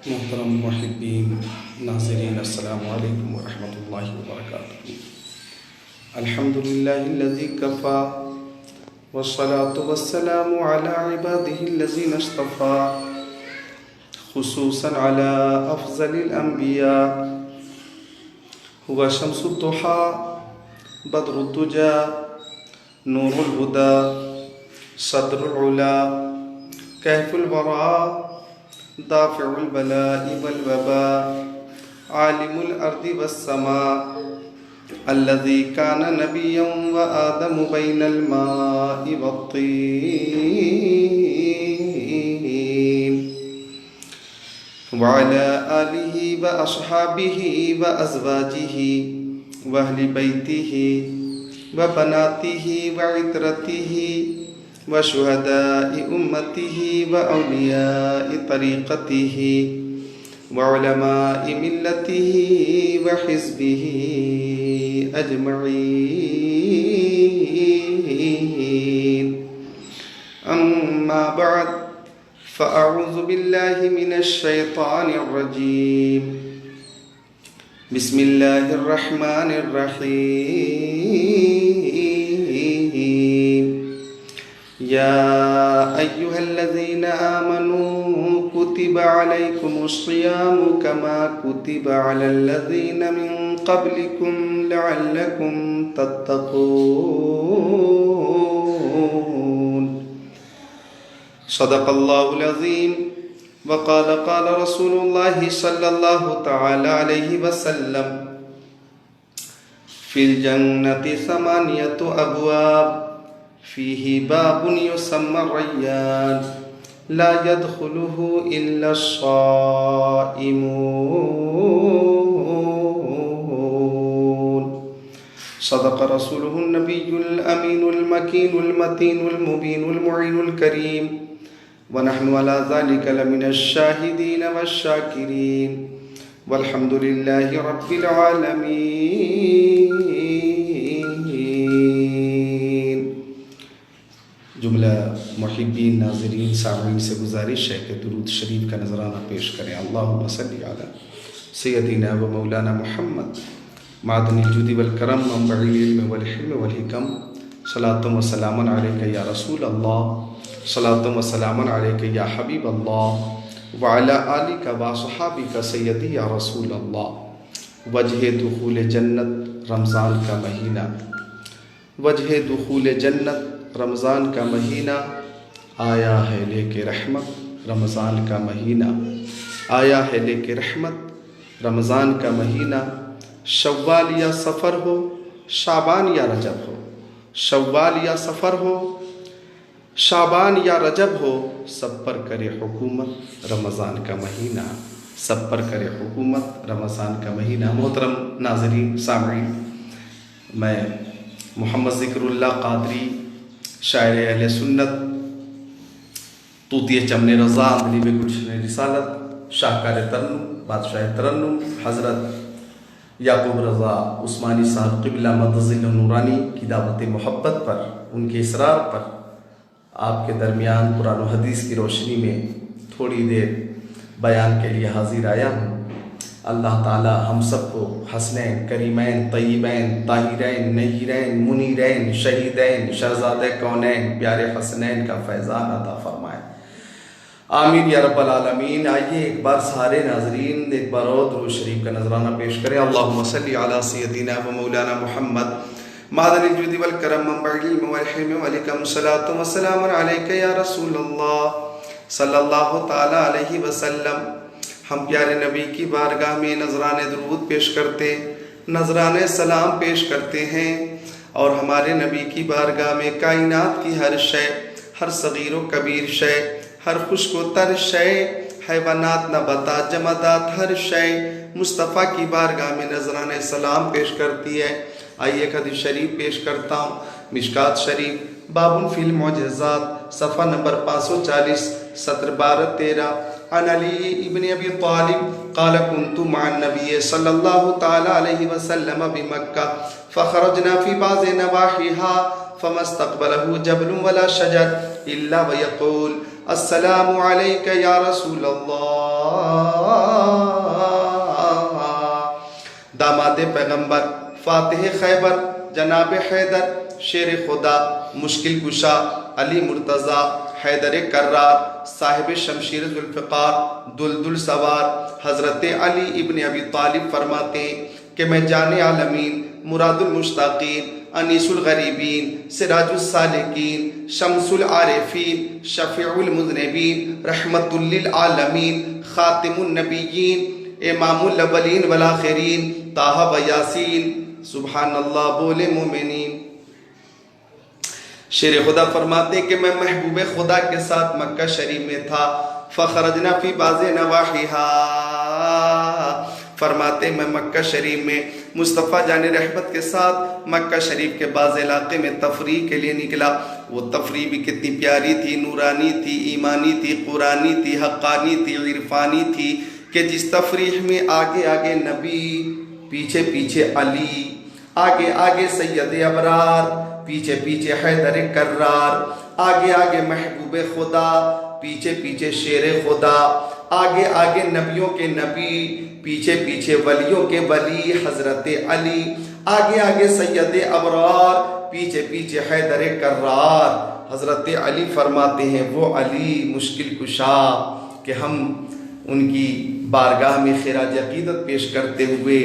मोहतरम मुहिब्बीन नाज़रीन अस्सलामु अलैकुम वरहमतुल्लाहि वबरकातुहू। अल्हम्दुलिल्लाहिल्लज़ी कफ़ा वस्सलातु वस्सलामु अला इबादिहिल्लज़ीना इस्तफ़ा खुसूसन अला अफ़ज़लिल अंबिया हुवा शम्सुद दुहा बदरुद दुजा नूरुल हुदा सदरुल उला कहफुल वरा दाफ़िउल बलाइ वल वबा आलिमुल अर्दि वस्समा अल्लज़ी काना नबिय्यन व आदमु बैनल माइ वत्तीन व अला आलिहि व अस्हाबिहि व अज़वाजिहि व अहलि बैतिहि व बनातिहि व इतरतिहि व शुहदाइ उम्मतिहि व औलियाइ तरीक़तिहि व उलमाइ मिल्लतिहि व हिज़्बिहि अजमईन। अम्मा बअद फ़अऊज़ु बिल्लाहि मिनश शैतानिर रजीम। बिस्मिल्लाहिर रहमानिर रहीम। या अय्युहल्लज़ीना आमनू कुतिबा अलैकुमुस्सियामु कमा कुतिबा अलल्लज़ीना मिन क़ब्लिकुम लअल्लकुम तत्तक़ून। सदक़ल्लाहुल अज़ीम। वक़ाल क़ाल रसूलुल्लाहि सल्लल्लाहु तआला अलैहि वसल्लम फ़िल जन्नति समानियतु अबवाब फ़ीही बाबुन युसम्मा रय्यान ला यदखुलुहु इल्ला अस्साइमून। सदक़ रसूलुहुन नबियुल अमीनुल मकीनुल मतीनुल मुबीनुल मुईनुल करीम व नहनु अला ज़ालिका लमिनश शाहिदीन वश्शाकिरीन वल्हम्दुलिल्लाहि रब्बिल आलमीन। जुमला मुहिब्बीन नाज़रीन सामीन से गुजारिश है कि दुरूद शरीफ का नजराना पेश करें। अल्लाहुम्मा सल्लि अला सय्यदिना व मौलाना मुहम्मद मादनिल जुदी वल करम मंबइल इल्म वल हिल्म वल हिकम सलातुम व सलामुन अलैका या रसूल अल्लाह सलातुम व सलामुन अलैका या हबीब अल्लाह व अला आलिका व अस्हाबिका सय्यदी या रसूल अल्लाह। वजह दुखूल जन्नत रमज़ान का महीना, वजह दुखूल जन्नत रमज़ान का महीना आया है लेके रहमत। रमज़ान का महीना आया है लेके रहमत। रमज़ान का महीना शव्वाल या सफ़र हो, शाबान या रजब हो। शव्वाल या सफ़र हो, शाबान या रजब हो, सब पर करे हुकूमत रमज़ान का महीना। सब पर करे हुकूमत रमज़ान का महीना। मोहतरम नाज़रीन सामीन, मैं मोहम्मद ज़िक्रुल्लाह क़ादरी शायर अहले सुन्नत तूतिए चमने रज़ा अदलीब गुलशन रिसालत शाहकार तरन्नुम बादशाह तरन्नुम हज़रत याकूब रज़ा उस्मानी साहब क़िबला मदज़िल नूरानी की दावत मोहब्बत पर, उनके इसरार पर आपके दरमियान कुरान और हदीस की रोशनी में थोड़ी देर बयान के लिए हाजिर आया हूँ। अल्लाह ताला हम सबको हसनैन, करीमैन, तय्यबैन, ताहिरैन, नय्यरैन, मुनीरैन, शहीदैन, शहज़ादे कौनैन, प्यारे हसनैन का फैज़ान अता फरमाए। आमीन या रब्बल आलमीन। आइए एक बार सारे नाजरीन एक बार और दुरूद शरीफ का नजराना पेश करें। अल्लाहुम्मा सल्लि अला सय्यदिना व मौलाना मुहम्मद मादनिल जुदी वल करम मंबइल इल्म वल हिल्म वल हिकम सलातु व सलामुन अलैका या रसूलल्लाह सल्लल्लाहु तआला अलैहि वसल्लम। हम प्यारे नबी की बारगाह में नजराने दुरूद पेश करते, नजराने सलाम पेश करते हैं और हमारे नबी की बारगाह में कायनात की हर शय, हर सगीर व कबीर शय, हर खुश्क व तर शय, हैवानात नबातात जमादात हर शय मुस्तफ़ा की बारगाह में नजराने सलाम पेश करती है। आइए एक हदीस शरीफ पेश करता हूँ। मिशकात शरीफ बाबुन फिल मौजज़ात सफ़ा नंबर 540 सत्र 12-13 अन अली इब्न अबी तालिब क़ाल कुन्तु मअन नबी सल्लल्लाहु तआला अलैहि वसल्लम बिमक्का फ़ख़रजना फ़ी बाज़ि नवाहिहा फ़मस्तक़बलहु जबलुन वला शजर इल्ला वयक़ूल अस्सलामु अलैका या रसूल अल्लाह। दामाद पैगंबर, फातिह खैबर, जनाब हैदर, शेर खुदा, मुश्किल कुशा, अली मुर्तज़ा, हैदर कर्रार, साहिब शमशीर जुल्फ़िकार, दुलदुल सवार, हज़रत अली इब्न अबी तालिब फरमाते हैं कि मैं जाने आलमीन, मुरादुल मुश्ताकीन, अनीसुल गरीबीन, सिराजुल सालिकीन, शम्सुल आरिफीन, शफ़ीउल मुज़निबीन, रहमतुल लिल आलमीन, खातिमुन नबिय्यीन, इमामुल अव्वलीन वल आखिरीन, ताहा व यासीन, सुब्हानल्लाह बोले मोमिनीन। शेर खुदा फरमाते कि मैं महबूब खुदा के साथ मक्का शरीफ में था। फ़खरजना फ़ी बाज़े नवाहिहा, फरमाते मैं मक्का शरीफ में मुस्तफ़ा जाने रहमत के साथ मक्का शरीफ के बाज़ इलाक़े में तफरीह के लिए निकला। वो तफरीह भी कितनी प्यारी थी, नूरानी थी, ईमानी थी, कुरानी थी, हक़ानी थी, इरफ़ानी थी कि जिस तफरीह में आगे आगे नबी, पीछे पीछे अली, आगे आगे सैयद अबरार, पीछे पीछे हैदर कर्रार, आगे आगे महबूब खुदा, पीछे पीछे शेर खुदा, आगे आगे नबियों के नबी, पीछे पीछे वलियों के वली हज़रत अली, आगे आगे सैयद अबरार, पीछे पीछे हैदर कर्रार। हज़रत अली फरमाते हैं वो अली मुश्किल कुशा कि हम उनकी बारगाह में खिराज अक़ीदत पेश करते हुए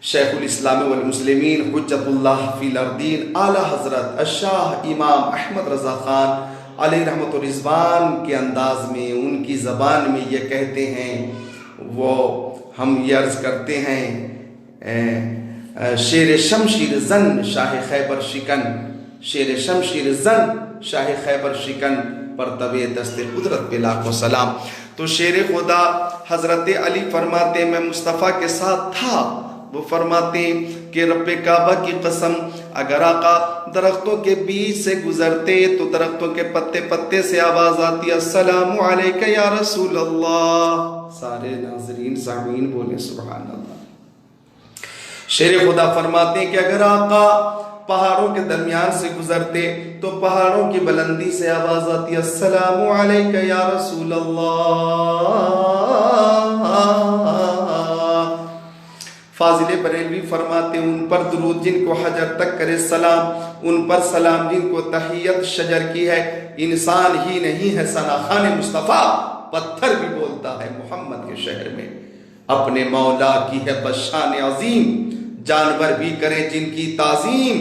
शेखुल इस्लाम वल मुस्लिमीन हुज्जतुल्लाह फिल अर्दीन आला हज़रत अशाह इमाम अहमद रज़ा ख़ान अलैहि रहमत व रिज़वान के अंदाज़ में, उनकी ज़बान में ये कहते हैं, वो हम ये अर्ज़ करते हैं, शेर शमशीर ज़न शाह खैबर शिकन, शेर शमशीर ज़न शाह खैबर शिकन पर तबे दस्ते कुदरत पे लाखों सलाम। तो शेर खुदा हज़रत अली फरमाते मैं मुस्तफ़ा के साथ था। वो फरमाते कि रब्बे काबा की कसम, अगर आका दरख्तों के बीच से गुजरते तो दरख्तों के पत्ते पत्ते से आवाज़ आती अस्सलामु अलैका या रसूल अल्लाह। सारे नाज़रीन सामीन बोले सुभान अल्लाह। शेर खुदा फरमाते कि अगर आका पहाड़ों के दरमियान से गुजरते तो पहाड़ों की बुलंदी से आवाज़ आती अस्सलामु अलैका या रसूल अल्लाह। फाजिल बरेलवी फरमाते उन पर दुरूद जिनको हजर तक करे सलाम, उन पर सलाम जिनको तहियत शजर की है। इंसान ही नहीं है सनाखान मुस्तफ़ा, पत्थर भी बोलता है मोहम्मद के शहर में। अपने मौला की है बशान अजीम, जानवर भी करें जिनकी ताजीम,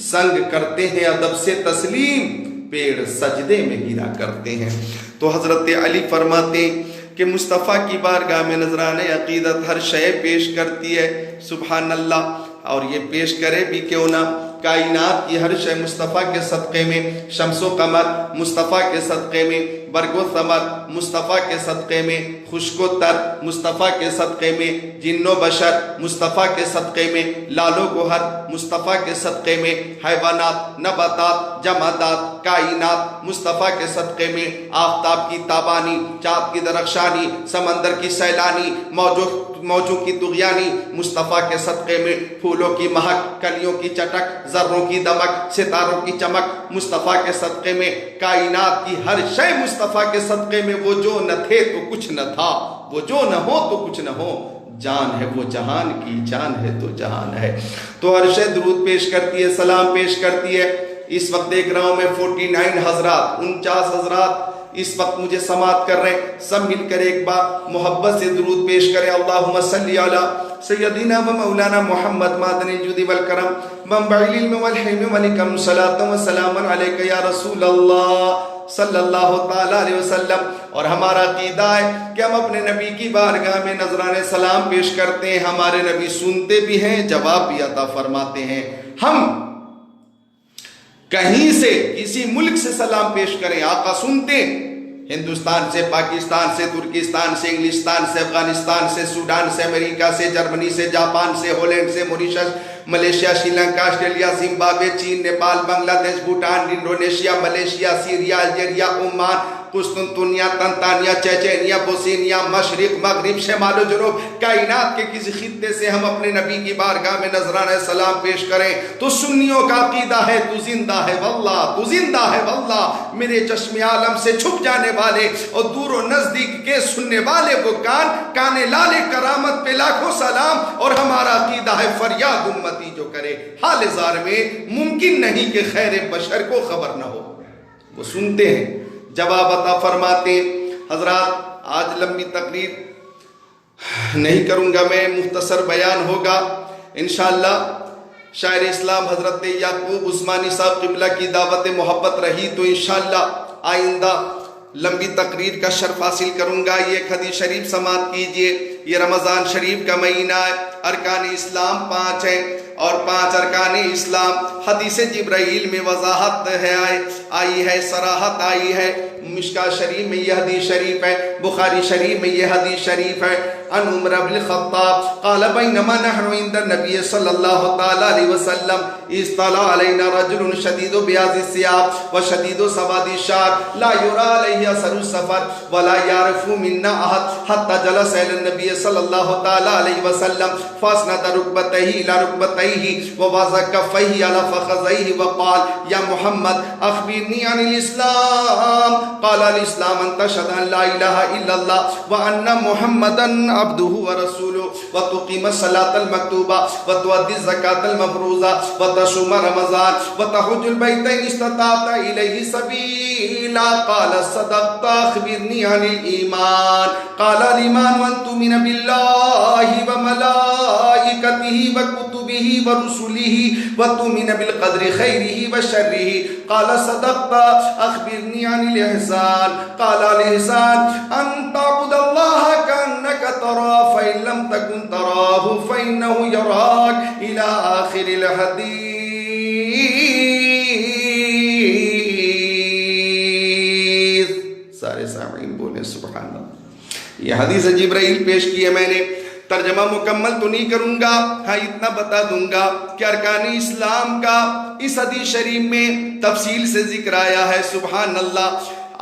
संग करते हैं अदब से तस्लीम, पेड़ सजदे में गिरा करते हैं। तो हज़रत अली फरमाते कि मुस्तफ़ा की बारगाह में नजराने अक़ीदत हर शय पेश करती है। सुभान अल्लाह। और ये पेश करे भी क्यों ना, कायनात की हर शय मुस्तफ़ा के सदक़े में, शम्सो कमर मुस्तफ़ा के सदक़े में, बरगो समर मुस्तफ़ा के सदक़े में, खुशको तर मुस्तफ़ा के सदक़े में, जिन्नो बशर मुस्तफ़ा के सदक़े में, लालो गोहर मुस्तफ़ा के सदक़े में, हैवानात नबातात जमादात कायनात मुस्तफ़ा के सदक़े में, आफ़ताब की ताबानी, चाँद की दरख्शानी, समंदर की सैलानी, मौजों की तुग़यानी मुस्तफ़ा के सदक़े में, फूलों की महक, कलियों की चटक, ज़र्रों की दमक, सितारों की चमक मुस्तफ़ा के सदक़े में, कायनात की हर शय मुस्तफ़ा के सदक़े में। वो जो न थे तो कुछ न था, वो जो न हो तो कुछ न हो, जान है वो जहान की, जान है तो जहान है। तो हर शय दुरूद पेश करती है, सलाम पेश करती है। इस वक्त देख रहा हूँ मैं 49 हज़रात, 49 हज़रात इस वक्त मुझे समात कर रहे हैं। सब मिलकर एक बार मोहब्बत से दुरूद पेश करें। अल्लाहुम्मा सल्ली अला सय्यदिना व मौलाना मुहम्मद मादनी जुदी वल करम मंबइल इल्म वल हिल्म वल इकम सलातु व सलामन अलैका या रसूल अल्लाह सल्लल्लाहु ताला अलैहि वसल्लम। और हमारा अकीदा है कि हम अपने नबी की बारगाह में नजराने सलाम पेश करते हैं। हमारे नबी सुनते भी हैं, जवाब भी अता फरमाते हैं। हम कहीं से किसी मुल्क से सलाम पेश करें, आका सुनते, हिंदुस्तान से, पाकिस्तान से, तुर्किस्तान से, इंग्लिस्तान से, अफगानिस्तान से, सूडान से, अमेरिका से, जर्मनी से, जापान से, हॉलैंड से, Mauritius, Malaysia, Sri Lanka, Australia, Zimbabwe, चीन, Nepal, Bangladesh, Bhutan, Indonesia, Malaysia, Syria, Algeria, Oman, कुस्तुनतुनिया, तंतानिया, चेचेनिया, बोस्निया, मशरिक, मगरिब, शमाल जुनूब, कायनात के किसी खित्ते से हम अपने नबी की बारगाह में नजराना सलाम पेश करें तो सुन्नियों का अकीदा है तू जिंदा है वल्लाह, तू जिंदा है वल्लाह। मेरे चश्मे आलम से छुप जाने वाले और दूर और नजदीक के सुनने वाले वो काने लाले करामत पे लाखों सलाम। और हमारा अकीदा है फरियाद उम्मती जो करे हाल जार में मुमकिन नहीं कि खैर बशर को खबर ना हो। वो सुनते हैं, जवाब अता फरमाते। हजरात आज लंबी तकरीर नहीं करूंगा मैं, मुख्तसर बयान होगा इंशाअल्लाह। शायर इस्लाम हजरत याकूब उस्मानी साहब क़िबला की दावत मोहब्बत रही तो इंशाअल्लाह आइंदा लंबी तकरीर का शर्फ हासिल करूंगा। ये एक हदीस शरीफ समात कीजिए। ये रमज़ान शरीफ का महीना है, अरकान इस्लाम 5 हैं और 5 अरकान इस्लाम हदीस जिब्राइल में वजाहत है आई है, सराहत आई है। मिशका शरीफ में यह हदीस शरीफ है, बुखारी शरीफ में यह हदीस शरीफ है। अन उमर इब्न ख़त्ताब क़ाल बैनमा नहनु इंद नबी सल्लल्लाहु तआला अलैहि वसल्लम इस्तला अलैना रजुलुन शदीदु बियाज़ि सियाब व शदीदु सवादि शार ला युरा अलैहि असरु सफर व ला यारिफु मिन्ना अहद हत्ता जलस इला नबी सल्लल्लाहु तआला अलैहि वसल्लम फस्नद रुकबतैहि इला रुकबतैहि व वज़अ कफ़ैहि अला फ़ख़ज़ैहि व क़ाल या मुहम्मद अख़बिरनी अनिल इस्लाम क़ाल अल इस्लाम अन तशहद अन ला इलाहा इल्लल्लाह व अन्ना मुहम्मदन अब्दुहु व रसूलुहु व तुक़ीम सलातल मक्तूबा व तुअद्दी ज़कातल मफ़रूज़ा व तसूम रमज़ान व तहुज्जुल बैतैन इस्तताअत इलैहि सबीला क़ाल सदक़्ता अख़बिरनी अनिल ईमान क़ाल अल ईमान अन तु'मिना बिल्लाहि व मलाइकतिहि व कुतुबिहि व रुसुलिहि व तु'मिना बिल क़द्रि खैरिहि व शर्रिहि क़ाल सदक़्ता अख़बिरनी अनिल इहसान क़ाल अल इहसान अन तअबुदल्लाह कअन्नका तराहु फ़इन लम तकुन तराहु फ़इन्नहु यराक इला आखिरिल हदीस। सारे सामीन बोले सुभान अल्लाह। यह हदीस जिब्राइल पेश की है मैंने, तर्जमा मुकम्मल तो नहीं करूंगा, हाँ इतना बता दूंगा कि अरकान इस्लाम का इस हदीस शरीफ में तफसील से जिक्र आया है। सुभान अल्लाह।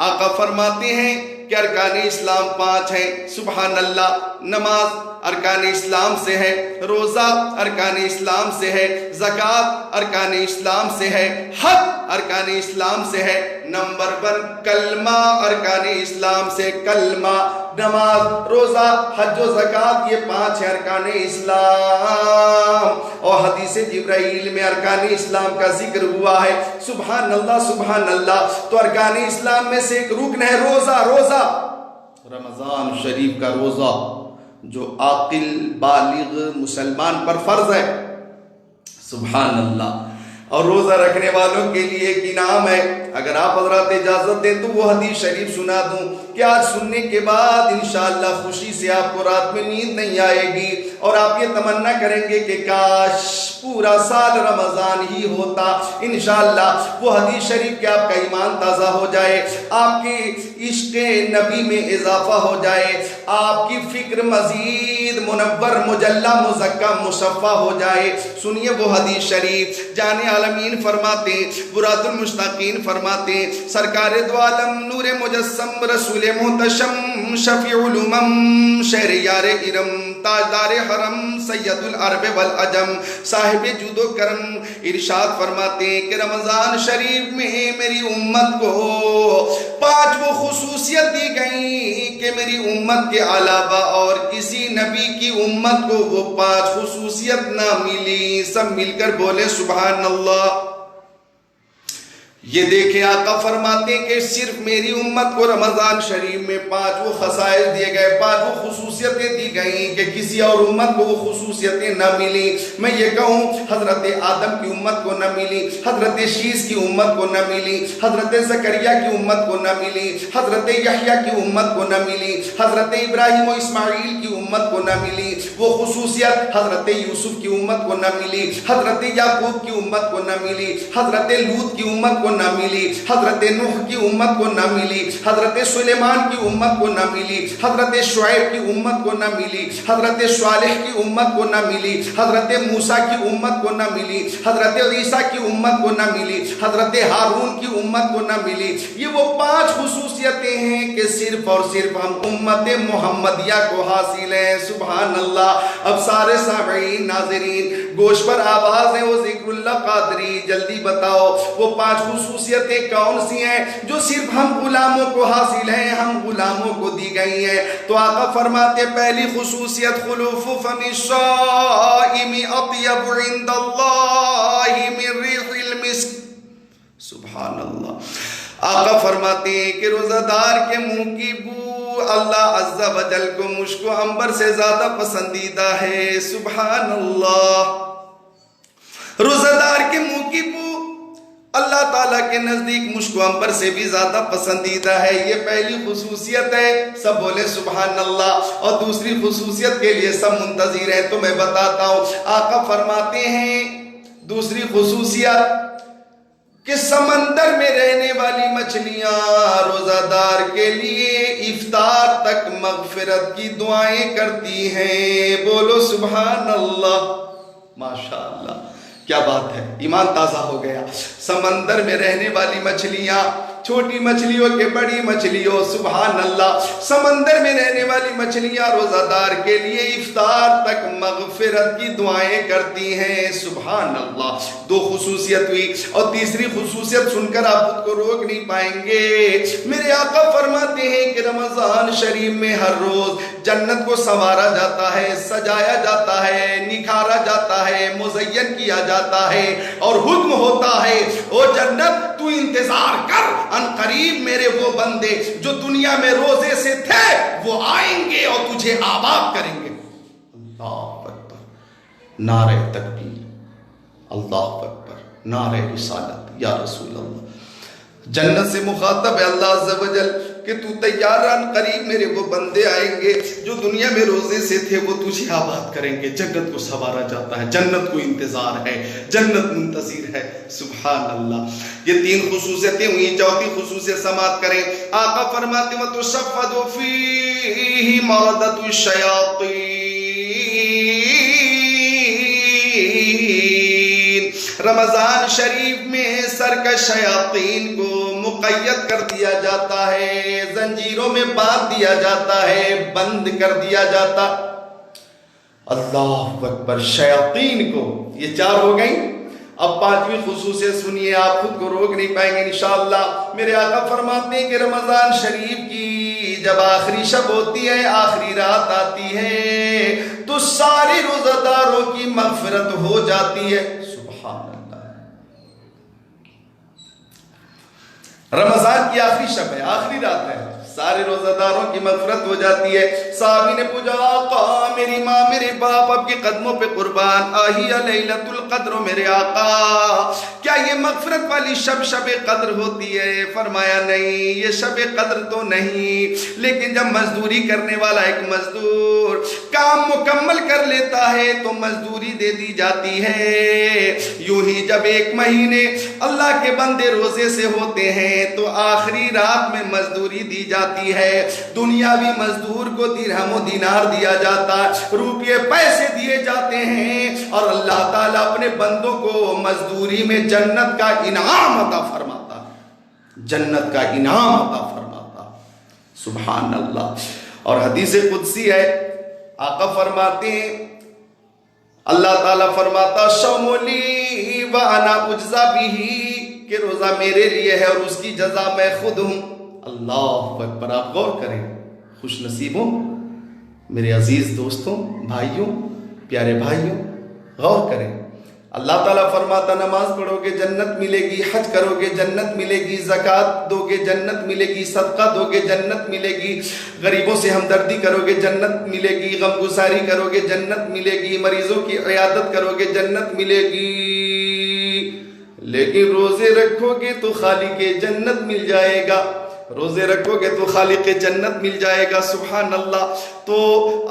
आका फरमाते हैं कि अरकान इस्लाम 5 हैं। सुभान अल्लाह। नमाज अरकान इस्लाम से है, रोज़ा अरकान इस्लाम से है, ज़कात अरकान इस्लाम से है, हज अरकान इस्लाम से है। नंबर 1 कलमा अरकान इस्लाम से, कलमा, नमाज, रोज़ा, हज और ज़कात ये 5 है अरकान इस्लाम। और हदीस जिब्राइल में अरकान इस्लाम का जिक्र हुआ है। सुभान अल्लाह सुभान अल्लाह। तो अरकान इस्लाम में से एक रुकन है रोज़ा। रोज़ा रमज़ान शरीफ का रोज़ा जो आकिल बालिग मुसलमान पर फर्ज है। सुभान अल्लाह। और रोज़ा रखने वालों के लिए एक इनाम है। अगर आप हज़रात इजाज़त दें तो वो हदीस शरीफ सुना दूं कि आज सुनने के बाद इंशाअल्लाह खुशी से आपको रात में नींद नहीं आएगी और आप ये तमन्ना करेंगे कि काश पूरा साल रमज़ान ही होता। इंशाअल्लाह वो हदीस शरीफ के आपका ईमान ताज़ा हो जाए, आपके इश्क़ नबी में इजाफा हो जाए, आपकी फ़िक्र मज़ीद मुनव्वर मुजल्ला मुज़क्का मुशफ़्फ़ा हो जाए। सुनिए वो हदीस शरीफ। जाने आलमीन फरमाते, बुरातुल मुश्ताकीन फरमाते, सरकार दो आलम नूर मुजस्सम रसूल मुहतशम शफीउल उमम शहर यार इरम ताजदार हरम सैयदुल अरब वल अजम साहिब जुदो करम इरशाद फरमाते कि रमज़ान शरीफ में मेरी उम्मत को 5 वो खुसूसियत दी गई कि मेरी उम्मत के अलावा और किसी नबी की उम्मत को वो 5 खुसूसियत ना मिली। सब मिलकर बोले सुभान अल्लाह। ये देखे आका फरमाते हैं कि सिर्फ मेरी उम्मत को रमज़ान शरीफ में 5 वो खसाइस दिए गए, 5 वो खुसूसियतें दी गई कि किसी और उम्मत को वो खुसूसियतें न मिली। मैं ये कहूँ हज़रत आदम की उम्मत को न मिली, हज़रत शीस की उम्मत को न मिली, हज़रत ज़करिया की उम्मत को न मिली, हज़रत यहया की उम्मत को न मिली, हज़रत इब्राहीम और इस्माईल की उम्मत को न मिली। वो खुसूसियत हज़रत यूसुफ की उम्मत को न मिली, हज़रत याकूब की उम्मत को न मिली, हज़रत लूत की उम्मत को ना मिली, हजरत नूह की उम्मत को ना मिली, हजरत सुलेमान की उम्मत को ना मिली, हजरत शुएब की उम्मत को ना मिली, हजरत सालेह की उम्मत को ना मिली, हजरत मूसा की उम्मत को ना मिली, हजरत ईसा की उम्मत को ना मिली, हजरत हारून की उम्मत को ना मिली। ये वो 5 खुसूसियतें हैं कि सिर्फ और सिर्फ हम उम्मत मोहम्मदिया को हासिल है। सुभान अल्लाह। अब सारे सामीईन नाज़रीन गोश पर आवाज है वो जिक्रुल्लाह कादरी, जल्दी बताओ वो 5 खुसूसियतें कौन सी हैं जो सिर्फ हम गुलामों को हासिल हैं, हम गुलामों को दी गई हैं। तो आका फरमाते पहली खुसूसियत खुलूफु फमी शाइमी अत्यबु इंदल्लाहि मिन रिहिल मिस्क। सुभान अल्लाह। आका फरमाते हैं कि रोजादार के मुंह की बू अल्लाह अज़्ज़ा वजल को मुश्को अंबर से ज्यादा पसंदीदा है। सुभान अल्लाह। रोजादार के मुंह की बू अल्लाह ताला के नजदीक मुश्को अंबर से भी ज्यादा पसंदीदा है। ये पहली खुसूसियत है। सब बोले सुभान अल्लाह। और दूसरी खुसूसियत के लिए सब मुंतजिर हैं, तो मैं बताता हूं। आका फरमाते हैं दूसरी खुसूसियत कि समंदर में रहने वाली मछलियां रोजादार के लिए इफ्तार तक मगफिरत की दुआएं करती हैं। बोलो सुभान अल्लाह। माशाअल्लाह, क्या बात है, ईमान ताजा हो गया। समंदर में रहने वाली मछलियां, छोटी मछलियों के बड़ी मछलियों, सुभान अल्लाह, समंदर में रहने वाली मछलियां रोजादार के लिए इफ्तार तक मगफिरत की दुआएं करती हैं। सुभान अल्लाह। 2 खुसूसियत हुई। और तीसरी खुसूसियत सुनकर आप खुद को रोक नहीं पाएंगे। मेरे आका फरमाते हैं कि रमजान शरीफ में हर रोज जन्नत को संवारा जाता है, सजाया जाता है, निखारा जाता है, मुज़य्यन किया जाता है और हुक्म होता है ओ जन्नत तू इंतजार कर, अनकरीब मेरे वो बंदे जो दुनिया में रोजे से थे वो आएंगे और तुझे आबाद करेंगे। अल्लाह अकबर, नारे तकबीर, अल्लाह अकबर, नारे रिसालत, या रसूल अल्लाह। जन्नत से मुखातब है अल्लाह अज़्ज़ा वजल कि तू तैयार रह, करीब मेरे वो बंदे आएंगे जो दुनिया में रोजे से थे वो तुझे आबाद करेंगे। जन्नत को संवारा जाता है, जन्नत को इंतजार है, जन्नत मुंतज़िर है। सुभान अल्लाह। ये 3 खुसूसियतें हुई। चौथी खुसूसियत समाप्त करें। आका फरमाते हैं तो शफ़दु फीही मरदतु शयातीन। रमजान शरीफ में सरकश शयातीन को मुक़य्यद कर दिया जाता है, जंजीरों में बांध दिया जाता है, बंद कर दिया जाता। अल्लाह अकबर। शयातीन को ये 4 हो गई। अब 5वीं खुसूसियत सुनिए, आप खुद को रोक नहीं पाएंगे इंशाअल्लाह। मेरे आका फरमाते हैं कि रमजान शरीफ की जब आखिरी शब होती है, आखिरी रात आती है, तो सारे रोजादारों की मगफिरत हो जाती है। सुभान अल्लाह। रमजान की आखिरी शब है, आखिरी रात है, सारे रोजादारों की मगफिरत हो जाती है। साहबी ने पूछा आका मेरी माँ मेरे बाप आपके कदमों पे कुर्बान, आहिया लैलतुल कद्र मेरे आका, क्या ये मगफिरत वाली शब कद्र होती है? फरमाया नहीं, ये शब कद्र तो नहीं, लेकिन जब मजदूरी करने वाला एक मजदूर काम मुकम्मल कर लेता है तो मजदूरी दे दी जाती है। यूं ही जब 1 महीने अल्लाह के बंदे रोजे से होते हैं तो आखिरी रात में मजदूरी दी जाती है। दुनियावी मजदूर को दिरहम व दिनार दिया जाता, रुपये पैसे दिए जाते हैं और अल्लाह ताला अपने बंदों को मजदूरी में जन्नत का इनाम अता फरमाता, जन्नत का इनाम अता फरमाता। सुभान अल्लाह। और हदीस कुदसी है, आका फरमाते हैं, अल्लाह ताला फरमाता शौमोली व अना उज्जा बिही, कि रोजा मेरे लिए है और उसकी जजा मैं खुद हूं। अल्लाह अकबर। आप गौर करें, खुश नसीबों मेरे अजीज दोस्तों, भाइयों, प्यारे भाइयों, गौर करें। अल्लाह ताला फरमाता नमाज पढ़ोगे जन्नत मिलेगी, हज करोगे जन्नत मिलेगी, ज़कात दोगे जन्नत मिलेगी, सदका दोगे जन्नत मिलेगी, गरीबों से हमदर्दी करोगे जन्नत मिलेगी, गमगुसारी करोगे जन्नत मिलेगी, मरीजों की इयादत करोगे जन्नत मिलेगी। लेकिन रोजे रखोगे तो खालिक जन्नत मिल जाएगा, रोजे रखोगे तो खालिक जन्नत मिल जाएगा। सुभान अल्लाह। तो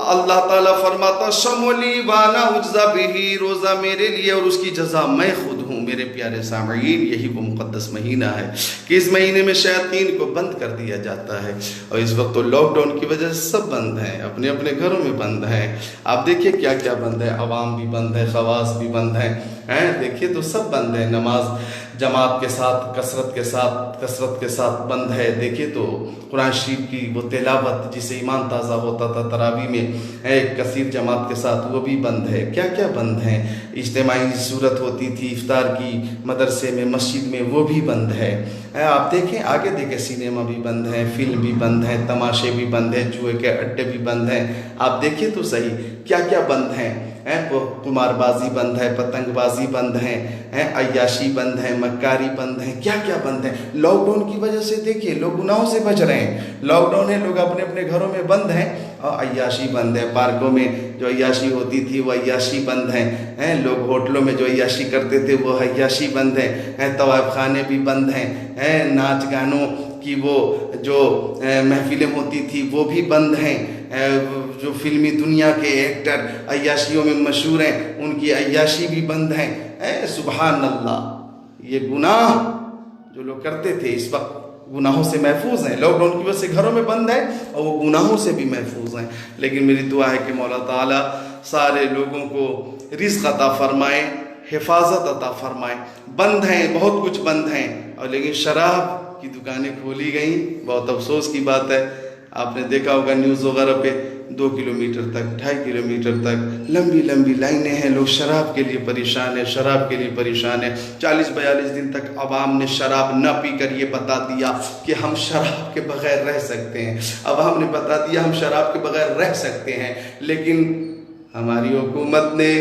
अल्लाह ताला फरमाता शमोली वाना उज्जा बिही, रोजा मेरे लिए और उसकी जजा मैं खुद हूँ। मेरे प्यारे सामईन, यही वो मुक़द्दस महीना है कि इस महीने में शयातीन को बंद कर दिया जाता है। और इस वक्त तो लॉकडाउन की वजह से सब बंद हैं, अपने अपने घरों में बंद हैं। आप देखिए क्या क्या बंद है, अवाम भी बंद है, खवास भी बंद हैं, देखिए तो सब बंद है। नमाज जमात के साथ कसरत के साथ बंद है। देखिए तो कुरान शरीफ की वो तिलावत जिसे ईमान ताज़ा होता था तरावी में कसीर जमात के साथ, वो भी बंद है। क्या क्या बंद हैं। इज्तिमाई सूरत होती थी इफ्तार की मदरसे में मस्जिद में, वो भी बंद है। आप देखें आगे देखें, सिनेमा भी बंद है, फिल्म भी बंद है, तमाशे भी बंद है, जुए के अड्डे भी बंद हैं। आप देखिए तो सही क्या क्या बंद हैं। कुमारबाजी बंद है, पतंगबाजी बंद है, अय्याशी बंद है, मक्कारी बंद है, क्या क्या बंद है। लॉकडाउन की वजह से देखिए लोग गुनाहों से बच रहे हैं। लॉकडाउन है, लोग अपने अपने घरों में बंद हैं और अय्याशी बंद है। पार्कों में जो अय्याशी होती थी वो अय्याशी बंद हैं। लोग होटलों में जो अय्याशी करते थे वो अय्याशी बंद है। तवाफ खाने भी बंद हैं। नाच गानों की वो जो महफिलें होती थी वो भी बंद हैं। जो फिल्मी दुनिया के एक्टर अय्याशियों में मशहूर हैं, उनकी अय्याशी भी बंद हैं। सुबहान अल्लाह, ये गुनाह जो लोग करते थे इस वक्त गुनाहों से महफूज हैं। लॉकडाउन की वजह से घरों में बंद है और वो गुनाहों से भी महफूज हैं। लेकिन मेरी दुआ है कि मौला ताला सारे लोगों को रिज़्क़ अता फरमाए, हिफाजत अता फरमाए। बंद हैं, बहुत कुछ बंद हैं, और लेकिन शराब की दुकानें खोली गई। बहुत अफसोस की बात है, आपने देखा होगा न्यूज़ वगैरह पे 2 किलोमीटर तक 2.5 किलोमीटर तक लंबी लंबी लाइनें हैं। लोग शराब के लिए परेशान है, शराब के लिए परेशान है। 40-42 दिन तक अवाम ने शराब न पी कर ये बता दिया कि हम शराब के बगैर रह सकते हैं। अवाम ने बता दिया हम शराब के बगैर रह सकते हैं। लेकिन हमारी हुकूमत ने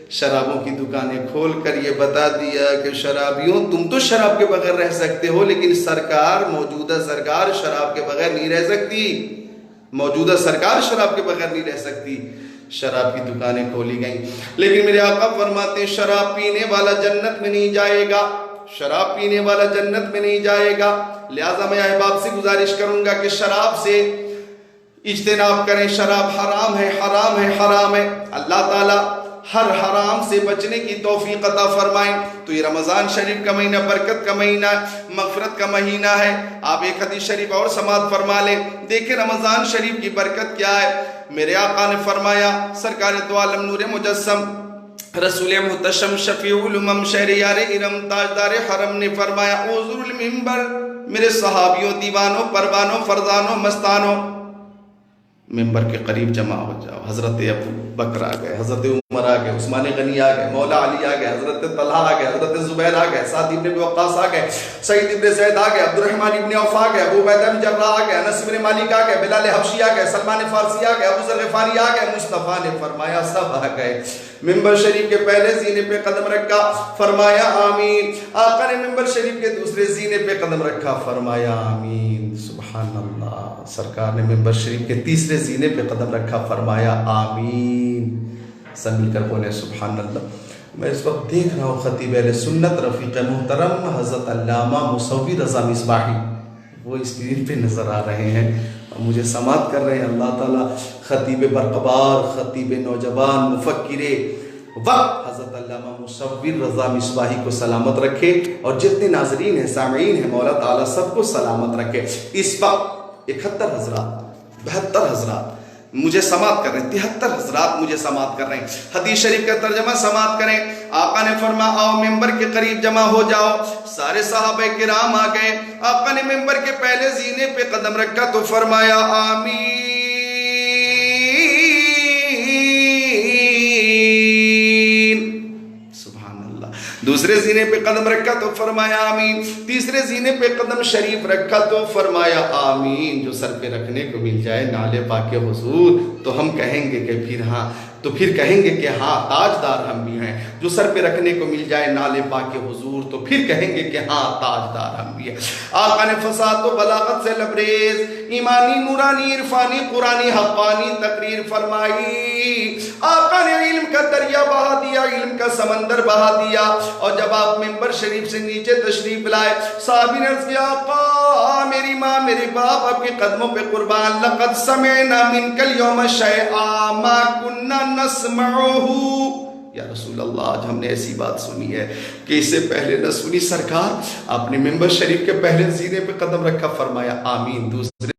शराबों की दुकानें खोल कर ये बता दिया कि शराबियों तुम तो शराब के बगैर रह सकते हो, लेकिन सरकार, मौजूदा सरकार शराब के बगैर नहीं रह सकती। मौजूदा सरकार शराब के बगैर नहीं रह सकती। शराब की दुकानें खोली गई। लेकिन मेरे आका फरमाते हैं शराब पीने वाला जन्नत में नहीं जाएगा, शराब पीने वाला जन्नत में नहीं जाएगा। लिहाजा मैं अहबाब से गुजारिश करूंगा कि शराब से इज्तिनाब करें। शराब हराम है, हराम है, हराम है। अल्लाह ताला हर हराम से बचने की तौफीक अता फरमाए। तो ये रमज़ान शरीफ का महीना बरकत का महीना, मग़फ़िरत का महीना है। आप एक हदीस शरीफ और समाअत फरमा लें। देखिए रमज़ान शरीफ की बरकत क्या है। मेरे आका ने फरमाया, सरकार दो आलम नूर मुजस्सम रसूल मुहतशम शफीउल उम्म शहरियार इरम ताजदार हरम ने फरमाया, उज़ुरुल मिंबर, मेरे सहाबियों, दीवानों, परवानों, फरजानों, मस्तानों, मिंबर के करीब जमा हो जाओ। हज़रत अबू बकर आ गए, हज़रत उमर आ गए, उस्मान गनी आ गए, मौला अली आ गए, हज़रत तलहा आ गए, हज़रत ज़ुबैर आ गए, साद इब्न अबी वक्कास आ गए, सईद इब्न ज़ैद आ गए, अब्दुर्रहमान इब्न औफ आ गए, अबू उबैदा बिन जर्राह आ गए, अनस इब्न मालिक आ गए, बिलाल हबशी आ गए, सलमान फारसी आ गए, अबू ज़र ग़िफ़ारी आ गए। मुस्तफ़ा ने फरमाया सब आ गए। मिंबर शरीफ के पहले जीने पे कदम रखा, फरमाया आमीन। आका ने मिंबर शरीफ के दूसरे जीने पे कदम रखा, फरमाया आमीन। सुभान अल्लाह। सरकार ने मिंबर शरीफ के तीसरे जीने पे कदम रखा, फरमाया आमीन। सब मिलकर बोले सुभान अल्लाह। मैं इस वक्त देख रहा हूँ खतीब अहले सुन्नत रफ़ीक़ मोहतरम हज़रत अल्लामा मुसव्विर रज़ा मिसबाही, वो स्क्रीन पे नज़र आ रहे हैं और मुझे समाअत कर रहे हैं। अल्लाह ताला खतीब बरक़बार, खतीब नौजवान, मुफ़क्किरे वक्त हज़रत अल्लामा मुसव्विर रज़ा मिसबाही को सलामत रखे और जितने नाज़रीन हैं, सामीन हैं, मौला ताला सबको सलामत रखे। इस वक्त 71 हज़रात, 72 हज़रात मुझे समाअत कर रहे हैं, 73 हज़रात मुझे समाअत कर रहे हैं। हदीस शरीफ का तर्जमा समाअत करें। आका ने फरमाया आओ मिंबर के करीब जमा हो जाओ। सारे सहाबा किराम आ गए। आका ने मिंबर के पहले जीने पे कदम रखा तो फरमाया आमीन। सुभान अल्लाह। दूसरे जीने पे कदम रखा तो फरमाया आमीन। तीसरे जीने पे कदम शरीफ रखा तो फरमाया आमीन। जो सर पे रखने को मिल जाए नाले पाके हुजूर तो हम कहेंगे कि फिर कहेंगे कि हाँ ताजदार हम भी हैं। जो सर पे रखने को मिल जाए नाले पाके हुजूर तो फिर कहेंगे कि हाँ ताजदार हम भी हैं। आका ने फसाद व बलागत से लबरेज ईमानी, नूरानी, इरफानी, कुरानी, हक़ानी तकरीर फरमाई। आका ने इल्म का दरिया बहा दिया, इल्म का समंदर बहा दिया। और जब आप मिंबर शरीफ से नीचे तशरीफ लाए, साहबी ने अर्ज़ किया आका मेरी माँ मेरे बाप आपके कदमों पे कुर्बान, लक़द समिअना मिनकल यौम शैआ मा कुन्ना नस्मउहु, या रसूल अल्लाह, आज हमने ऐसी बात सुनी है कि इससे पहले न सुनी। सरकार आपने मिंबर शरीफ के पहले जीने पे कदम रखा, फरमाया आमीन। दूसरे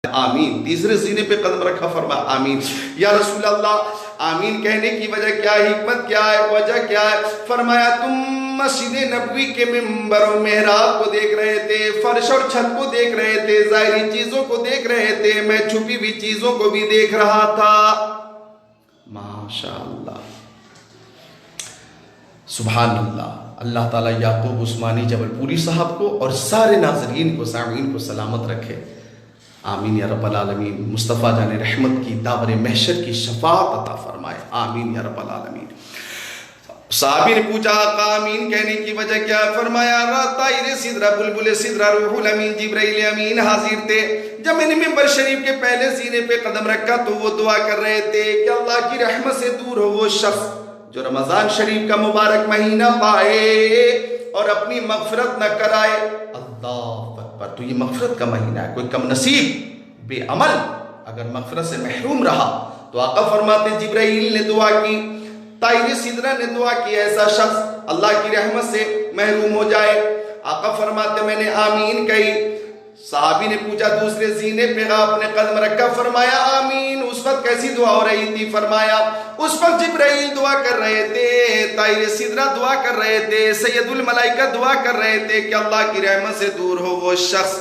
आमीन। तीसरे जीने पे कदम रखा, फरमाया आमीन। या रसूल अल्लाह आमीन कहने की वजह क्या है, हिकमत क्या है, वजह क्या है? फरमाया तुम मस्जिद नबवी के मिंबर और मेहराब को देख रहे थे, फर्श और छत को देख रहे थे, जाहिरी चीजों को देख रहे थे, मैं छुपी हुई चीजों को भी देख रहा था। माशाअल्लाह, सुभान अल्लाह। अल्लाह ताला याकूब उस्मानी जबलपुरी साहब को और सारे नाजरीन को, सामीन को सलामत रखे। आमीन या रब्बल आलमीन। मुस्तफ़ा जाने रहमत की दावर महशर की शफाअत अता फरमाए। आमीन या रब्बल आलमीन। साहबी ने पूछा आमीन कहने की वजह क्या? फरमाया ताइर सिदरा बुलबुल सिदरा रूहुल अमीन जिब्राइल अमीन हाजिर थे। जब मैंने मिंबर शरीफ के पहले सीने पे कदम रखा तो वो दुआ कर रहे थे कि अल्लाह की रहमत से दूर हो वो शख्स जो रमजान शरीफ का मुबारक महीना पाए और अपनी मगफरत न कराए। अल्लाह अकबर। तो ये मगफरत का महीना है, कोई कम नसीब बेअमल अगर मगफरत से महरूम रहा तो आका फरमाते जिब्राइल ने दुआ की, ताइर सिदरा ने दुआ की, ऐसा शख्स अल्लाह की रहमत से महरूम हो जाए। आका फरमाते मैंने आमीन कही। साहबी ने पूछा दूसरे जीने पे आपने कदम रखा, फरमाया आमीन। उस वक्त कैसी दुआ हो रही थी? फरमाया उस वक्त जिब्राइल दुआ कर रहे थे, ताइर सिदरा दुआ कर रहे थे, सैयदुल मलाइका दुआ कर रहे थे कि अल्लाह की रहमत से दूर हो वो शख्स।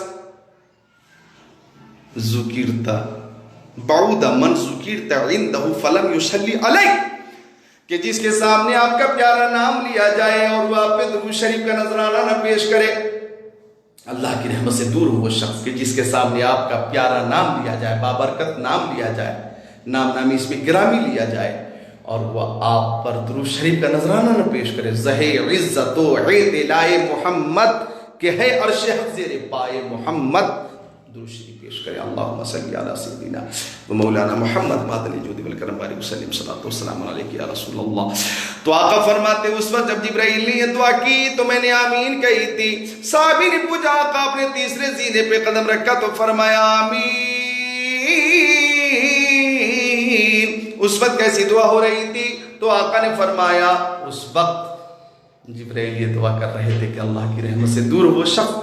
ज़ुकिरता बाउदा मन ज़ुकिरता इंदहु फलम युसल्ली अलैक, कि जिसके सामने आपका प्यारा नाम लिया जाए और वह आप पे दुरूद शरीफ का नजराना न पेश करे। अल्लाह की रहमत से दूर हो वो शख्स के जिसके सामने आपका प्यारा नाम लिया जाए, बाबरकत नाम लिया जाए, नाम नामी इसमें गिरामी लिया जाए और वह आप पर दुरूद शरीफ का नजराना न पेश करे। ज़हे इज़्ज़त व इलाए मोहम्मद के है अर्श हज़ीर पाए मोहम्मद, दुरूद शरीफ पेश करे। अल्लाहुम्मा सल्ली अला सय्यिदिना व मौलाना मोहम्मद मादनी जुदी वल करम बारिक वसल्लम सल्लल्लाहु वसल्लम अलैहि या रसूलल्लाह। तो आका फरमाते उस वक्त जब जिब्राइल ने ये दुआ की तो मैंने आमीन कही थी। साहबी ने पूछा आका आपने तीसरे जीने पे कदम रखा तो फरमाया आमीन। उस वक्त कैसी दुआ हो रही थी? तो आका ने फरमाया उस वक्त जिब्राइल ये दुआ कर रहे थे कि अल्लाह की रहमत से दूर वो शख्स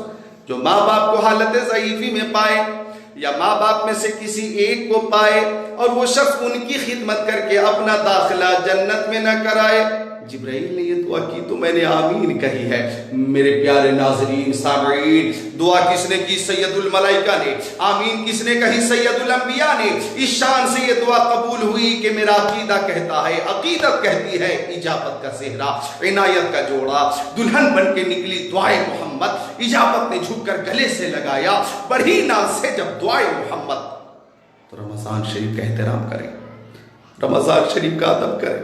जो माँ बाप को हालत ज़ईफ़ी में पाए या माँ बाप में से किसी एक को पाए और वो शख्स उनकी खिदमत करके अपना दाखिला जन्नत में न कराए। जिब्राइल ने ये दुआ की तो मैंने आमीन कही है। मेरे प्यारे नाज़रीन सामीन, दुआ किसने की? सैयदुल मलाइका ने। आमीन किसने कही? सैयदुल अंबिया ने। इस शान से ये दुआ कबूल हुई कि मेरा अकीदा कहता है, अकीदत कहती है, इजाबत का सेहरा, इनायत का जोड़ा, दुल्हन बन के निकली दुआए मोहम्मद। इजाबत ने झुककर गले से लगाया बड़ी नाज से जब दुआए मोहम्मद। तो रमजान शरीफ का एहतराम करें, रमजान शरीफ का अदब करें,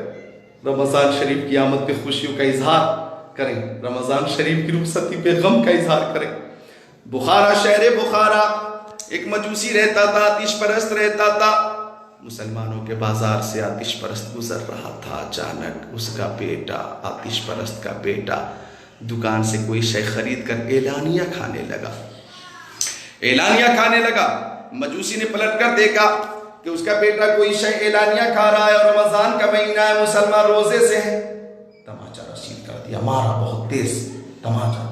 रमज़ान शरीफ की आमद पे खुशियों का इजहार करें, रमज़ान शरीफ की रुखसती पे गम का इजहार करें। बुखारा, शहर बुखारा, एक मजूसी रहता था, आतिश परस्त रहता था। मुसलमानों के बाजार से आतिश परस्त गुजर रहा था। अचानक उसका बेटा, आतिश परस्त का बेटा, दुकान से कोई शय खरीद कर एलानिया खाने लगा। एलानिया खाने लगा। मजूसी ने पलट कर देखा कि उसका बेटा कोई शय एलानिया खा रहा है और रमजान का महीना है, मुसलमान रोजे से है। तमाचा रसीद कर दिया, मारा बहुत तेज तमाचा।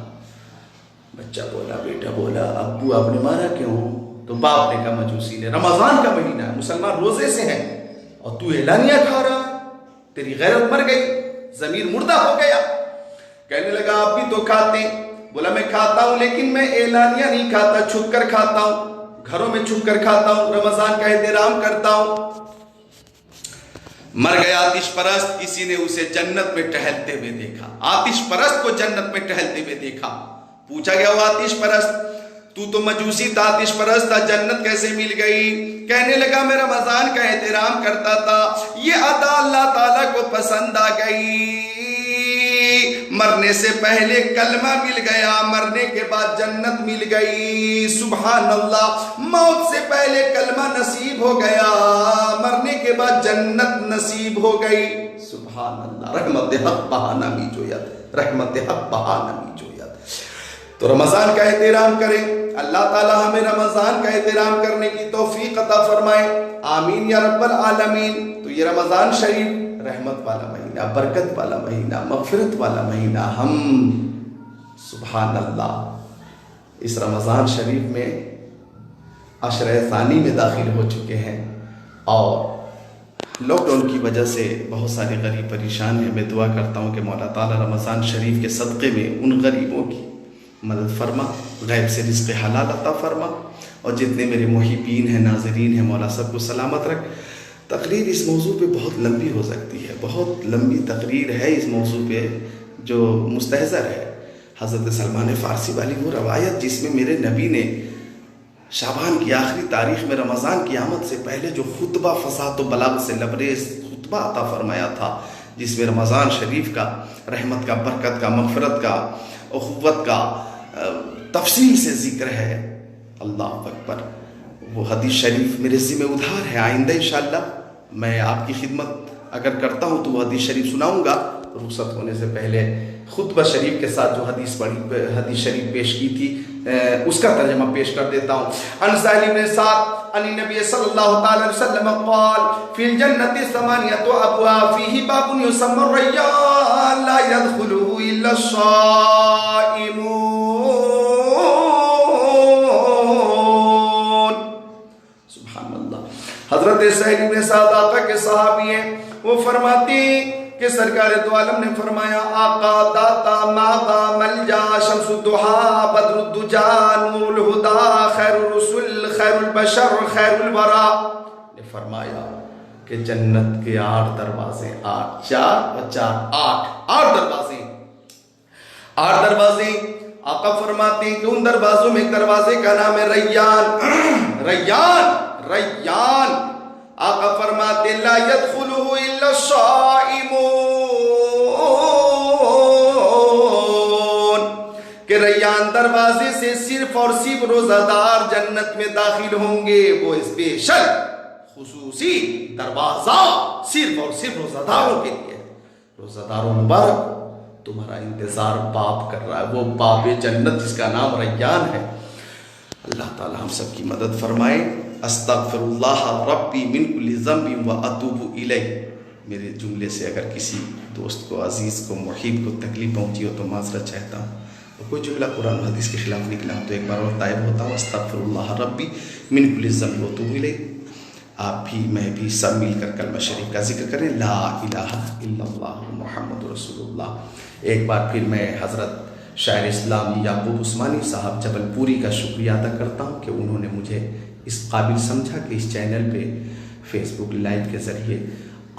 बच्चा बोला, बेटा बोला, अब्बू आपने मारा क्यों? तो बाप ने कहा मजूसी ने, रमजान का महीना है, मुसलमान रोजे से है और तू एलानिया खा रहा है, तेरी गैरत मर गई, जमीर मुर्दा हो गया। कहने लगा आप भी तो खाते। बोला मैं खाता हूं लेकिन मैं एलानिया नहीं खाता, छुप कर खाता हूं, घरों में छुप कर खाता हूं, रमजान का एहतराम करता हूं। मर गया आतिश परस्त। किसी ने उसे जन्नत में टहलते हुए देखा, आतिश परस्त को जन्नत में टहलते हुए देखा। पूछा गया वो आतिश परस्त, तू तो मजूसी था, आतिश परस्त था, जन्नत कैसे मिल गई? कहने लगा मैं रमजान का एहतराम करता था, ये अदा अल्लाह ताला को पसंद आ गई। मरने से पहले कलमा मिल गया, मरने के बाद जन्नत मिल गई। सुभान अल्लाह। मौत से पहले कलमा नसीब हो गया, मरने के बाद जन्नत नसीब हो गई। सुभान अल्लाह। रहमत हक बहाना मी जोयत, रहमत हक बहाना मी जोयत। तो रमजान का एहतराम करें। अल्लाह ताला हमें रमजान का एहतराम करने की तौफीक अता फरमाए। आमीन या रब्बल आलमीन। तो ये रमजान शरीफ रहमत वाला महीना, बरकत वाला महीना, मग़फ़िरत वाला महीना। हम सुभान अल्लाह इस रमज़ान शरीफ में अशरे सानी में दाखिल हो चुके हैं और लॉकडाउन की वजह से बहुत सारे गरीब परेशान हैं। मैं दुआ करता हूँ कि मौला ताला रमज़ान शरीफ के सदक़े में उन गरीबों की मदद फरमा, गैब से रिज़्क़ हलाल अता फरमा, और जितने मेरे मुहिब्बीन हैं, नाज़रीन हैं, मौला सबको सलामत रख। तकरीर इस मौजू पे बहुत लंबी हो सकती है, बहुत लंबी तकरीर है इस मौजू पे जो मुस्तहज़र है। हज़रत सलमान फ़ारसी वाली वो रवायत जिसमें मेरे नबी ने शाबान की आखिरी तारीख़ में रमज़ान की आमद से पहले जो खुतबा फ़सात व बलाग़त से लबरेज़ खुतबा अता फ़रमाया था, जिसमें रमज़ान शरीफ का, रहमत का, बरकत का, मग़फ़िरत का, उख़्वत का तफ़सील से ज़िक्र है। अल्लाह अकबर। वो हदीस शरीफ मेरे ज़िम्मे उधार है। आइंदा इंशाअल्लाह मैं आपकी खिदमत अगर करता हूँ तो वो हदीस शरीफ सुनाऊँगा। रुखसत होने से पहले खुतबा शरीफ के साथ जो हदीस शरीफ पेश की थी उसका तर्जमा पेश कर देता हूँ। अन साहिल इब्न सअद अन नबी सल्लल्लाहु अलैहि वसल्लम क़ाल फिल जन्नति समानियतु अबवाब फीही बाबुन युसम्मा रय्यान ला यदखुलुहु इल्ला शाइमून। सुभान अल्लाह। हज़रत साहिल इब्न सअद आका के सहाबी हैं, वो फरमाते कि सरकार दो आलम ने फरमाया, आका दाता मागा मलजा शम्सुद्दुहा बद्रुद्दुजा नूरुल हुदा खैरुर रुसुल खैरुल बशर खैरुल वरा ने फरमाया कि जन्नत के 8 दरवाजे, 8 4 और 4 8 दरवाजे, 8 दरवाजे। आका फरमाते हैं कि उन दरवाजों में दरवाजे का नाम है रय्यान। रय्यान रय्यान। आका फरमाते ला यदखुलुहु इल्ला शाइमून, कि रय्यान दरवाजे से सिर्फ और सिर्फ रोजादार जन्नत में दाखिल होंगे। वो स्पेशल खुसूसी दरवाजा सिर्फ और सिर्फ रोजादारों के लिए। रोजादारों मुबारक, तुम्हारा इंतजार बाप कर रहा है, वो बाप जन्नत जिसका नाम रय्यान है। अल्लाह ताला हम सब की मदद फरमाए। अस्तगफिरुल्लाह रब्बी मिन कुल्लि ज़ंबिन व अतूबु इलैह। मेरे जुमले से अगर किसी दोस्त को, अजीज़ को, मुहिब को तकलीफ पहुंची हो तो माज़रत चाहता हूँ। तो कोई जुमला कुरान हदीस के खिलाफ निकला तो एक बार और तायब होता हूँ। अस्तगफिरुल्लाह रब्बी मिन कुल्लि ज़ंबिन व अतूबु इलैह। आप भी मैं भी सब मिलकर कलमा शरीफ का जिक्र करें, ला इलाहा इल्लल्लाह मुहम्मदुर रसूलुल्लाह। एक बार फिर मैं हज़रत शायर इस्लाम याकूब उस्मानी साहब जबलपुरी का शुक्रिया अदा करता हूँ कि उन्होंने मुझे इस काबिल समझा कि इस चैनल पे फेसबुक लाइव के ज़रिए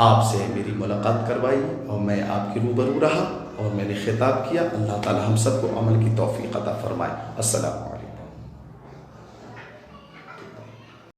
आपसे मेरी मुलाकात करवाई और मैं आपके रूबरू रहा और मैंने खिताब किया। अल्लाह ताला हम सबको अमल की तौफीक अता फरमाए। अस्सलाम।